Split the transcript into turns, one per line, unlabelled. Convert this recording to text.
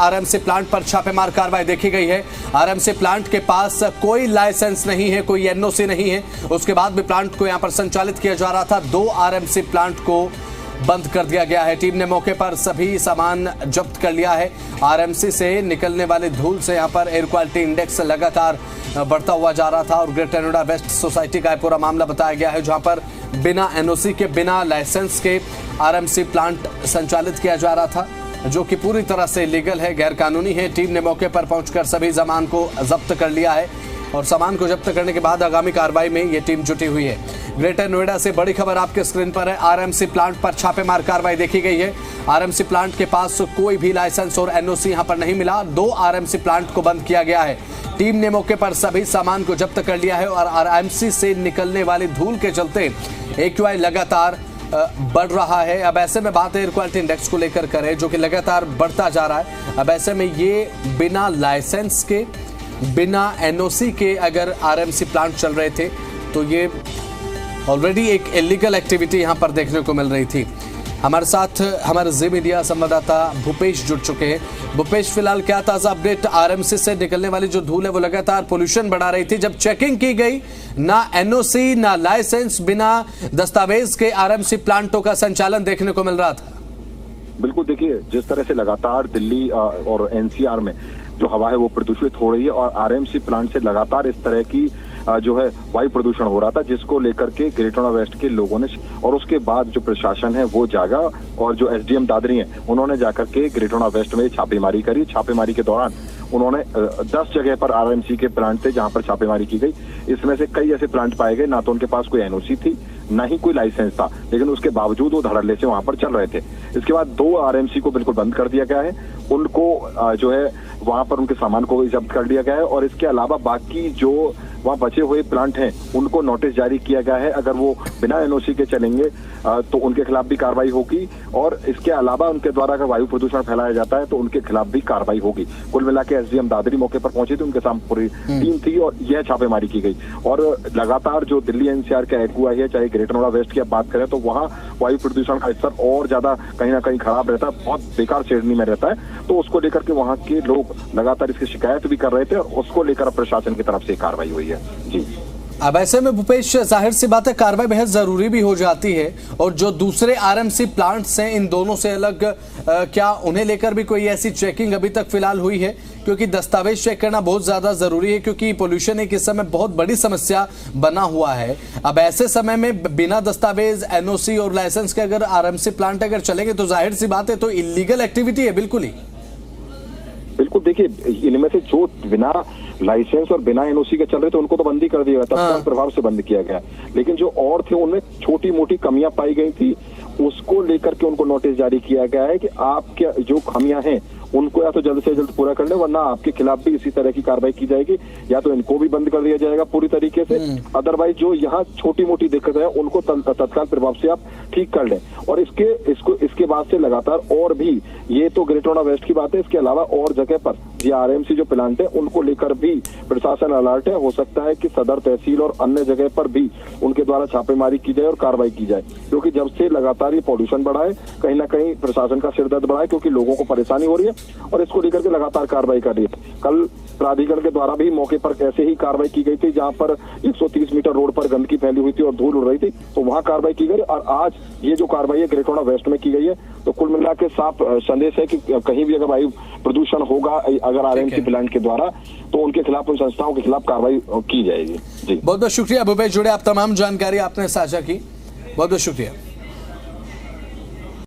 RMC plant पर छापेमार कार्रवाई देखी गई है। आरएमसी प्लांट के पास कोई लाइसेंस नहीं है, कोई एनओसी नहीं है। उसके बाद भी प्लांट को यहां पर संचालित किया जा रहा था। 2 आरएमसी प्लांट को बंद कर दिया गया है। टीम ने मौके पर सभी सामान जब्त कर लिया है। आरएमसी से निकलने वाले धूल से यहां पर एयर क्वालिटी इंडेक्स लगातार बढ़ता हुआ जा रहा था और ग्रेटर नोएडा वेस्ट सोसाइटी का पूरा मामला बताया गया है, जहां पर बिना एनओसी के, बिना लाइसेंस के आरएमसी प्लांट संचालित किया जा रहा था, जो कि पूरी तरह से इलीगल है, गैर कानूनी है। टीम ने मौके पर पहुंचकर सभी सामान को जब्त कर लिया है और सामान को जब्त करने के बाद आगामी कार्रवाई में ये टीम जुटी हुई है। ग्रेटर नोएडा से बड़ी खबर आपके स्क्रीन पर है। आरएमसी प्लांट पर छापेमार कार्रवाई देखी गई है। आरएमसी प्लांट के पास कोई भी लाइसेंस और एनओसी यहां पर नहीं मिला। 2 आरएमसी प्लांट को बंद किया गया है। टीम ने मौके पर सभी सामान को जब्त कर लिया है और आरएमसी से निकलने वाली धूल के चलते एक्यूआई लगातार बढ़ रहा है। अब ऐसे में बात एयर क्वालिटी इंडेक्स को लेकर करें, जो कि लगातार बढ़ता जा रहा है। अब ऐसे में ये बिना लाइसेंस के, बिना एनओसी के अगर आरएमसी प्लांट चल रहे थे तो ये ऑलरेडी एक इलीगल एक्टिविटी यहां पर देखने को मिल रही थी। हमारे साथ हमारे जी मीडिया संवाददाता भूपेश जुड़ चुके हैं। भूपेश, फिलहाल क्या ताजा अपडेट? आरएमसी से निकलने वाली जो धूल है वो लगातार पोल्यूशन बढ़ा रही थी। जब चेकिंग की गई, ना एनओसी ना लाइसेंस, बिना दस्तावेज के आरएमसी प्लांटों का संचालन देखने को मिल रहा था।
बिल्कुल, देखिए जिस तरह से लगातार दिल्ली और एनसीआर में जो हवा है वो प्रदूषित हो रही है और आरएमसी प्लांट से लगातार इस तरह की जो है वायु प्रदूषण हो रहा था, जिसको लेकर के ग्रेटर नोएडा वेस्ट के लोगों ने और उसके बाद जो प्रशासन है वो जागा और जो एसडीएम दादरी हैं उन्होंने जाकर के ग्रेटर नोएडा वेस्ट में छापेमारी करी। छापेमारी के दौरान उन्होंने 10 जगह पर आरएमसी के प्लांट थे जहां पर छापेमारी की गई। इसमें से कई ऐसे प्लांट पाए गए ना तो उनके पास कोई एनओसी थी, ना ही कोई लाइसेंस था, लेकिन उसके बावजूद वो धड़ल्ले से वहां पर चल रहे थे। इसके बाद 2 आरएमसी को बिल्कुल बंद कर दिया गया है। उनको जो है वहां पर उनके सामान को जब्त कर लिया गया है और इसके अलावा बाकी जो वहां बचे हुए प्लांट हैं उनको नोटिस जारी किया गया है। अगर वो बिना एनओसी के चलेंगे तो उनके खिलाफ भी कार्रवाई होगी और इसके अलावा उनके द्वारा अगर वायु प्रदूषण फैलाया जाता है तो उनके खिलाफ भी कार्रवाई होगी। कुल मिला के एसडीएम दादरी मौके पर पहुंचे थे, उनके सामने पूरी टीम थी और यह छापेमारी की गई। और लगातार जो दिल्ली एनसीआर का एक्यूआई है, चाहे ग्रेटर नोएडा वेस्ट की आप बात करें तो वहां वायु प्रदूषण का स्तर और ज्यादा कहीं ना कहीं खराब रहता है, बहुत बेकार श्रेणी में रहता है। तो उसको लेकर के वहां के लोग लगातार इसकी शिकायत भी कर रहे थे और उसको लेकर प्रशासन की तरफ से कार्रवाई हुई है। जी,
अब ऐसे में भूपेश, जाहिर सी बात है कार्रवाई बेहद जरूरी भी हो जाती है। और जो दूसरे आरएमसी प्लांट्स हैं, इन दोनों से अलग क्या उन्हें लेकर भी कोई ऐसी चेकिंग अभी तक फिलहाल हुई है? क्योंकि दस्तावेज चेक करना बहुत ज्यादा जरूरी है, क्योंकि पोल्यूशन एक इस समय बहुत बड़ी समस्या बना हुआ है। अब ऐसे समय में बिना दस्तावेज, एनओसी और लाइसेंस के अगर आरएमसी प्लांट अगर चलेंगे तो जाहिर सी बात है तो इलीगल एक्टिविटी है। बिल्कुल ही
बिल्कुल, देखिए इनमें से जो बिना लाइसेंस और बिना एनओसी के चल रहे थे उनको तो बंदी कर दिया गया, तत्काल प्रभाव से बंद किया गया। लेकिन जो और थे उनमें छोटी मोटी कमियां पाई गई थी, उसको लेकर के उनको नोटिस जारी किया गया है कि आपके जो खामियां हैं उनको या तो जल्द से जल्द पूरा कर ले, वरना आपके खिलाफ भी इसी तरह की कार्रवाई की जाएगी। या तो इनको भी बंद कर दिया जाएगा पूरी तरीके से, अदरवाइज जो यहाँ छोटी मोटी दिक्कत है उनको तत्काल प्रभाव से आप ठीक कर लें। और इसके बाद से लगातार और भी, ये तो ग्रेटर नोएडा वेस्ट की बात है, इसके अलावा और जगह पर ये आरएमसी जो प्लांट है उनको लेकर भी प्रशासन अलर्ट है। हो सकता है कि सदर तहसील और अन्य जगह पर भी उनके द्वारा छापेमारी की जाए और कार्रवाई की जाए, क्योंकि जब से लगातार ये पॉल्यूशन बढ़ा है कहीं ना कहीं प्रशासन का सिरदर्द बढ़ा है, क्योंकि लोगों को परेशानी हो रही है और इसको लेकर के लगातार कार्रवाई कर रही है। कल प्राधिकरण के द्वारा भी मौके पर ऐसे ही कार्रवाई की गई थी, जहां पर 130 मीटर रोड पर गंदगी फैली हुई थी और धूल उड़ रही थी, तो वहां कार्रवाई की गई। और आज ये जो कार्रवाई है ग्रेटर नोएडा वेस्ट में की गई है, तो कुल मिला के साफ संदेश है कि कहीं भी अगर वायु प्रदूषण होगा अगर आरएमसी प्लांट के द्वारा, तो उनके खिलाफ, उन संस्थाओं के खिलाफ कार्रवाई की जाएगी। जी,
बहुत बहुत शुक्रिया भूपेश, जुड़े आप, तमाम जानकारी आपने साझा की, बहुत बहुत शुक्रिया।